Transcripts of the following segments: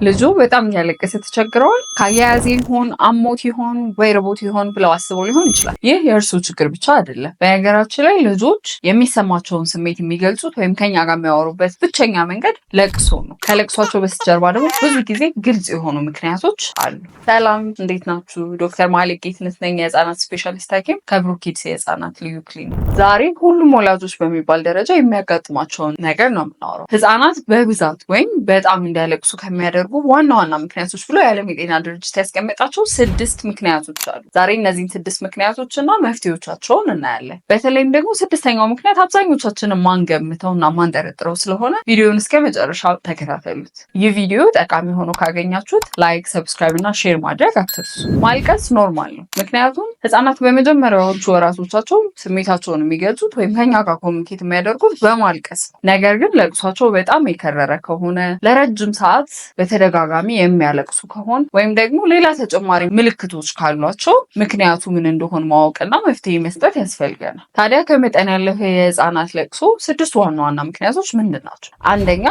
ልጁ በጣም እያለቀሰ ተቸግረዋል። ከአያያዜ ይሆን አሞት ይሆን ወይ ርቦት ይሆን ብለው አስበው ሊሆን ይችላል። ይህ የእርሱ ችግር ብቻ አይደለም። በነገራችን ላይ ልጆች የሚሰማቸውን ስሜት የሚገልጹት ወይም ከኛ ጋር የሚያወሩበት ብቸኛ መንገድ ለቅሶ ነው። ከለቅሷቸው በስተጀርባ ደግሞ ብዙ ጊዜ ግልጽ የሆኑ ምክንያቶች አሉ። ሰላም፣ እንዴት ናችሁ? ዶክተር ማሌክ ጌትነት ነኝ፣ የህፃናት ስፔሻሊስት ሐኪም ከብሩክ ኪድስ የህፃናት ልዩ ክሊኒክ። ዛሬ ሁሉም ወላጆች በሚባል ደረጃ የሚያጋጥማቸውን ነገር ነው የምናወራው። ህፃናት በብዛት ወይም በጣም እንዲያለቅሱ ከሚያደርጉ ዋና ዋና ምክንያቶች ብሎ የዓለም የጤና ድርጅት ያስቀመጣቸው 6 ምክንያቶች አሉ። ዛሬ እነዚህን 6 ምክንያቶችና መፍትሄዎቻቸውን እናያለን። በተለይም ደግሞ 6ኛው ምክንያት አብዛኞቻችንን ማንገምተው እና ማንጠረጥረው ስለሆነ ቪዲዮን እስከ መጨረሻ ተከታተሉት። ይህ ቪዲዮ ጠቃሚ ሆኖ ካገኛችሁት ላይክ፣ ሰብስክራይብ እና ሼር ማድረግ አትርሱ። ማልቀስ ኖርማል ነው። ምክንያቱም ህፃናት በመጀመሪያዎቹ ወራቶቻቸው ስሜታቸውን የሚገልጹት ወይም ከኛ ጋር ኮሚኒኬት የሚያደርጉት በማልቀስ ነው። ነገር ግን ለቅሷቸው በጣም የከረረ ከሆነ ለረጅም ሰዓት በተደጋጋሚ የሚያለቅሱ ከሆን ወይም ደግሞ ሌላ ተጨማሪ ምልክቶች ካሏቸው ምክንያቱ ምን እንደሆነ ማወቅና መፍትሄ መስጠት ያስፈልገናል። ታዲያ ከመጠን ያለፈ የህፃናት ለቅሶ 6 ዋና ዋና ምክንያቶች ምንድን ናቸው? አንደኛ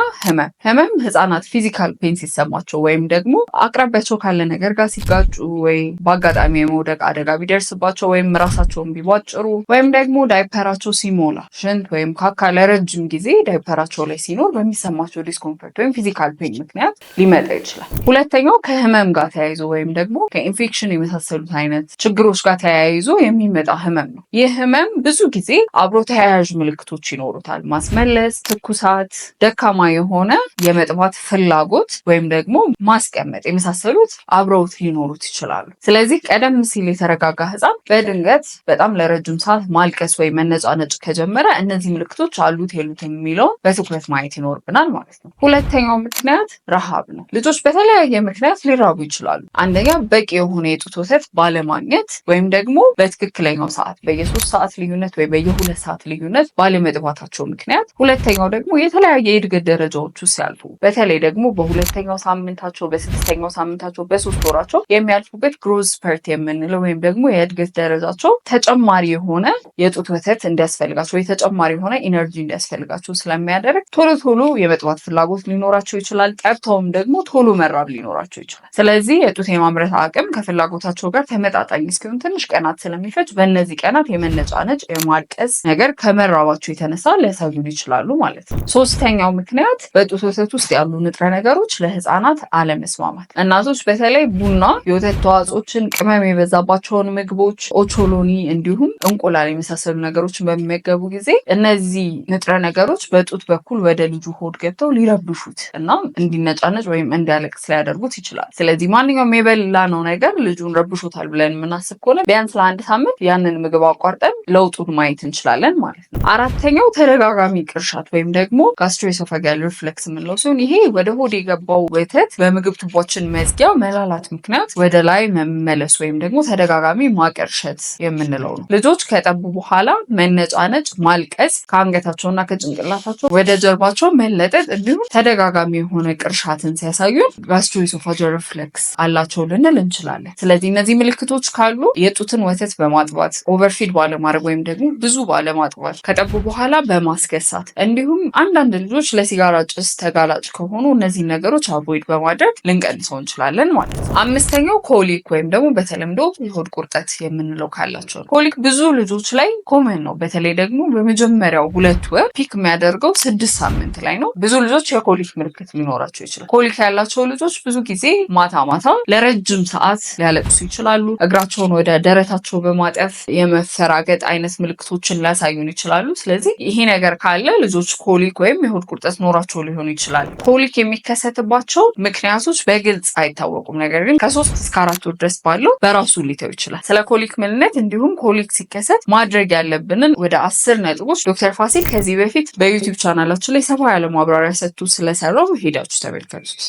ህመም ህፃናት ፊዚካል ፔን ሲሰማቸው ወይም ደግሞ አቅራቢያቸው ካለ ነገር ጋር ሲጋጩ ወይ በአጋጣሚ የመውደቅ አደጋ ቢደርስባቸው ወይም ራሳቸውን ቢቧጭሩ ወይም ደግሞ ዳይፐራቸው ሲሞላ ሽንት ወይም ካካ ለረጅም ጊዜ ዳይፐራቸው ላይ ሲኖር በሚሰማቸው ዲስኮምፈርት ወይም ፊዚካል ፔን ምክንያት ሊመጣ ይችላል። ሁለተኛው ከህመም ጋር ተያይዞ ወይም ደግሞ ከኢንፌክሽን የመሳሰሉት አይነት ችግሮች ጋር ተያይዞ የሚመጣ ህመም ነው። ይህ ህመም ብዙ ጊዜ አብሮ ተያያዥ ምልክቶች ይኖሩታል። ማስመለስ፣ ትኩሳት፣ ደካማ የሆነ የመጥባት ፍላጎት ወይም ደግሞ ማስቀመጥ የመሳሰሉት አብረውት ሊኖሩት ይችላሉ። ስለዚህ ቀደም ሲል የተረጋጋ ህፃን በድንገት በጣም ለረጅም ሰዓት ማልቀስ ወይም መነጫነጭ ከጀመረ እነዚህ ምልክቶች አሉት የሉት የሚለውን በትኩረት ማየት ይኖርብናል ማለት ነው። ሁለተኛው ምክንያት ረሃብ ነው። ልጆች በተለያየ ምክንያት ሊራቡ ይችላሉ። አንደኛ በቂ የሆነ የጡት ወተት ባለማግኘት ወይም ደግሞ በትክክለኛው ሰዓት በየ3 ሰዓት ልዩነት ወይ በየ2 ሰዓት ልዩነት ባለመጥባታቸው ምክንያት። ሁለተኛው ደግሞ የተለያየ የእድገት ደረጃዎች ውስጥ ሲያልፉ በተለይ ደግሞ በ2ኛው ሳምንታቸው፣ በ6ኛው ሳምንታቸው፣ በ3 ወራቸው የሚያልፉበት ግሮዝ ስፐርት የምንለው ወይም ደግሞ የእድገት ደረጃቸው ተጨማሪ የሆነ የጡት ወተት እንዲያስፈልጋቸው ወይ ተጨማሪ የሆነ ኢነርጂ እንዲያስፈልጋቸው ስለሚያደርግ ቶሎ ቶሎ የመጥባት ፍላጎት ሊኖራቸው ይችላል። ጠብተውም ደግሞ ቶሎ መራብ ሊኖራቸው ይችላል። ስለዚህ የጡት የማምረት አቅም ከፍላጎታቸው ጋር ተመጣጣኝ እስኪሆን ትንሽ ቀናት ስለሚፈጅ በእነዚህ ቀናት የመነጫነጭ የማልቀስ ነገር ከመራባቸው የተነሳ ሊያሳዩ ይችላሉ ማለት ነው። ሶስተኛው ምክንያት በጡት ወተት ውስጥ ያሉ ንጥረ ነገሮች ለህፃናት አለመስማማት። እናቶች በተለይ ቡና፣ የወተት ተዋጽኦችን፣ ቅመም የበዛባቸውን ምግቦች፣ ኦቾሎኒ እንዲሁም እንቁላል የመሳሰሉ ነገሮችን በሚመገቡ ጊዜ እነዚህ ንጥረ ነገሮች በጡት በኩል ወደ ልጁ ሆድ ገብተው ሊረብሹት እና እንዲነጫነጭ ወይም እንዲያለቅስ ሊያደርጉት ይችላል። ስለዚህ ማንኛውም የበላነው ነገር ልጁን ረብሾታል ብለን የምናስብ ከሆነ ቢያንስ ለ1 ሳምንት ያንን ምግብ አቋርጠን ለውጡን ማየት እንችላለን ማለት ነው። አራተኛው ተደጋጋሚ ቅርሻት ወይም ደግሞ ጋስትሮኤሶፋጋል ሪፍሌክስ የምንለው ሲሆን ይሄ ወደ ሆድ የገባው ወተት በምግብ ቱቦችን መዝጊያ መላላት ምክንያት ወደ ላይ መመለስ ወይም ደግሞ ተደጋጋሚ ማቀርሸት የምንለው ነው። ልጆች ከጠቡ በኋላ መነጫነጭ፣ ማልቀስ፣ ከአንገታቸውና ከጭንቅላታቸው ወደ ጀርባቸው መለጠጥ እንዲሁም ተደጋጋሚ የሆነ ቅርሻትን ሲያሳዩን ጋስትሮኤሶፋጃል ሪፍሌክስ አላቸው ልንል እንችላለን። ስለዚህ እነዚህ ምልክቶች ካሉ የጡትን ወተት በማጥባት ኦቨርፊድ ባለማድረግ ወይም ደግሞ ብዙ ባለማጥባት ከጠቡ በኋላ በማስገሳት እንዲሁም አንዳንድ ልጆች ለሲጋራ ጭስ ተጋላጭ ከሆኑ እነዚህ ነገሮች አቮይድ በማድረግ ልንቀንሰው እንችላለን ማለት ነው። አምስተኛው ኮሊክ ወይም ደግሞ በተለምዶ የሆድ ቁርጠት የምንለው ካላቸው ነው። ኮሊክ ብዙ ልጆች ላይ ኮመን ነው። በተለይ ደግሞ በመጀመሪያው 2 ወር ፒክ የሚያደርገው 6 ሳምንት ላይ ነው። ብዙ ልጆች የኮሊክ ምልክት ሊኖራቸው ይችላል። ኮሊክ ያላቸው ልጆች ብዙ ጊዜ ማታ ማታ ለረጅም ሰዓት ሊያለቅሱ ይችላሉ። እግራቸውን ወደ ደረታቸው በማጠፍ የመፈራገጥ አይነት ምልክቶችን ሊያሳዩን ይችላሉ። ስለዚህ ይሄ ነገር ካለ ልጆች ኮሊክ ወይም የሆድ ቁርጠት ኖራቸው ሊሆኑ ይችላል። ኮሊክ የሚከሰትባቸው ምክንያቶች በግልጽ አይታወቁም። ነገር ግን ከ3 እስከ 4 ወር ድረስ ባለው በራሱ ሊተው ይችላል። ስለ ኮሊክ ምንነት እንዲሁም ኮሊክ ሲከሰት ማድረግ ያለብንን ወደ 10 ነጥቦች ዶክተር ፋሲል ከዚህ በፊት በዩቲዩብ ቻናላችን ላይ ሰፋ ያለ ማብራሪያ ሰጥቶ ስለሰራው ሄዳችሁ ተመልከቱት።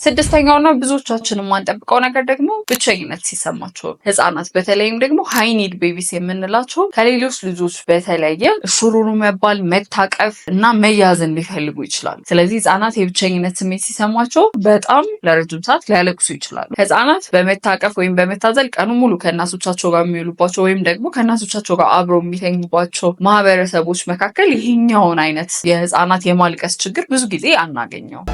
ስድስተኛውና ብዙዎቻችን የማንጠብቀው ነገር ደግሞ ብቸኝነት ሲሰማቸው ህጻናት በተለይም ደግሞ ሃይ ኒድ ቤቢስ የምንላቸው ከሌሎች ልጆች በተለየ ሹሩሩ መባል፣ መታቀፍ እና መያዝን ሊፈልጉ ይችላሉ። ስለዚህ ህጻናት የብቸኝነት ስሜት ሲሰማቸው በጣም ለረጅም ሰዓት ሊያለቅሱ ይችላሉ። ህጻናት በመታቀፍ ወይም በመታዘል ቀኑ ሙሉ ከእናቶቻቸው ጋር የሚውሉባቸው ወይም ደግሞ ከእናቶቻቸው ጋር አብረው የሚተኙባቸው ማህበረሰቦች መካከል ይህኛውን አይነት የህጻናት የማልቀስ ችግር ብዙ ጊዜ አናገኘው።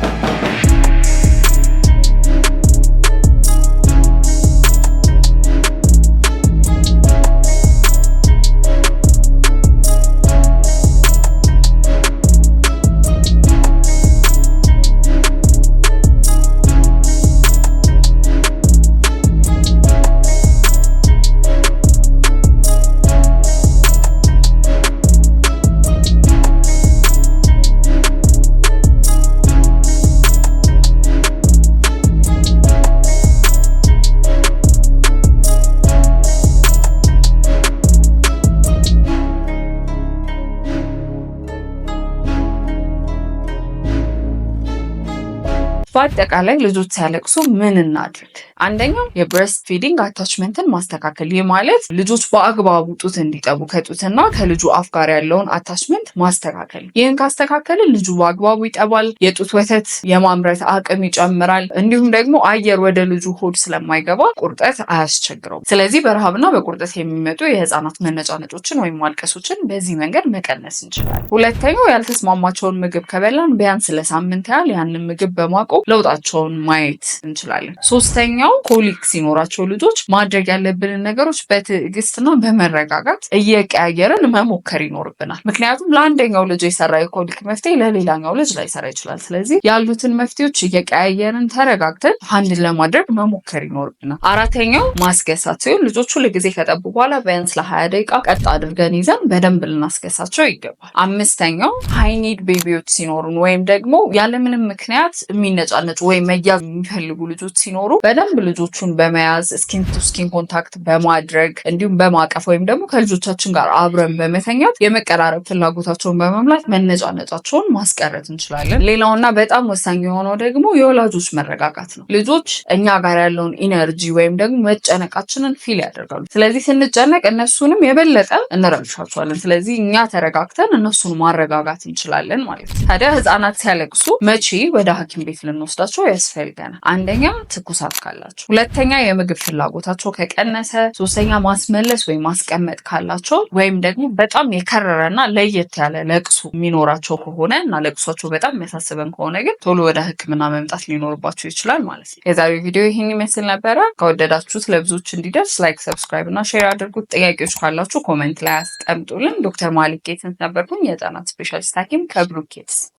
በአጠቃላይ ልጆች ሲያለቅሱ ምን እናድርግ? አንደኛው የብሬስት ፊዲንግ አታችመንትን ማስተካከል። ይህ ማለት ልጆች በአግባቡ ጡት እንዲጠቡ ከጡትና ከልጁ አፍ ጋር ያለውን አታችመንት ማስተካከል። ይህን ካስተካከልን ልጁ በአግባቡ ይጠባል፣ የጡት ወተት የማምረት አቅም ይጨምራል፣ እንዲሁም ደግሞ አየር ወደ ልጁ ሆድ ስለማይገባ ቁርጠት አያስቸግረውም። ስለዚህ በረሃብና በቁርጠት የሚመጡ የህፃናት መነጫነጮችን ወይም ማልቀሶችን በዚህ መንገድ መቀነስ እንችላለን። ሁለተኛው ያልተስማማቸውን ምግብ ከበላን ቢያንስ ለሳምንት ያህል ያንን ምግብ በማቆም ለውጣቸውን ማየት እንችላለን። ሶስተኛው ኮሊክ ሲኖራቸው ልጆች ማድረግ ያለብንን ነገሮች በትዕግስትና በመረጋጋት እየቀያየርን መሞከር ይኖርብናል። ምክንያቱም ለአንደኛው ልጅ የሰራ የኮሊክ መፍትሄ ለሌላኛው ልጅ ላይሰራ ይችላል። ስለዚህ ያሉትን መፍትሄዎች እየቀያየርን ተረጋግተን አንድን ለማድረግ መሞከር ይኖርብናል። አራተኛው ማስገሳት ሲሆን ልጆቹ ለጊዜ ከጠቡ በኋላ ቢያንስ ለ20 ደቂቃ ቀጥ አድርገን ይዘን በደንብ ልናስገሳቸው ይገባል። አምስተኛው ሃይ ኒድ ቤቢዎች ሲኖሩን ወይም ደግሞ ያለምንም ምክንያት የሚነጫነጩ ወይም መያዝ የሚፈልጉ ልጆች ሲኖሩ በደንብ ልጆቹን በመያዝ ስኪን ቱ ስኪን ኮንታክት በማድረግ እንዲሁም በማቀፍ ወይም ደግሞ ከልጆቻችን ጋር አብረን በመተኛት የመቀራረብ ፍላጎታቸውን በመምላት መነጫነጫቸውን ማስቀረት እንችላለን። ሌላውና በጣም ወሳኝ የሆነው ደግሞ የወላጆች መረጋጋት ነው። ልጆች እኛ ጋር ያለውን ኢነርጂ ወይም ደግሞ መጨነቃችንን ፊል ያደርጋሉ። ስለዚህ ስንጨነቅ እነሱንም የበለጠ እንረብሻቸዋለን። ስለዚህ እኛ ተረጋግተን እነሱን ማረጋጋት እንችላለን ማለት ነው። ታዲያ ህጻናት ሲያለቅሱ መቼ ወደ ሐኪም ቤት ልንወስዳቸው ያስፈልገናል? አንደኛ ትኩሳት ካላቸው፣ ሁለተኛ የምግብ ፍላጎታቸው ከቀነሰ፣ ሶስተኛ ማስመለስ ወይም ማስቀመጥ ካላቸው፣ ወይም ደግሞ በጣም የከረረና ለየት ያለ ለቅሶ የሚኖራቸው ከሆነ እና ለቅሷቸው በጣም የሚያሳስበን ከሆነ ግን ቶሎ ወደ ሕክምና መምጣት ሊኖርባቸው ይችላል ማለት ነው። የዛሬው ቪዲዮ ይህን ይመስል ነበረ። ከወደዳችሁት ለብዙዎች እንዲደርስ ላይክ፣ ሰብስክራይብ እና ሼር አድርጉት። ጥያቄዎች ካላችሁ ኮሜንት ላይ አስቀምጡልን። ዶክተር ማሊክ ጌትነት ነበርኩኝ፣ የህፃናት ስፔሻሊስት ሐኪም ከብሩክ ኪድስ።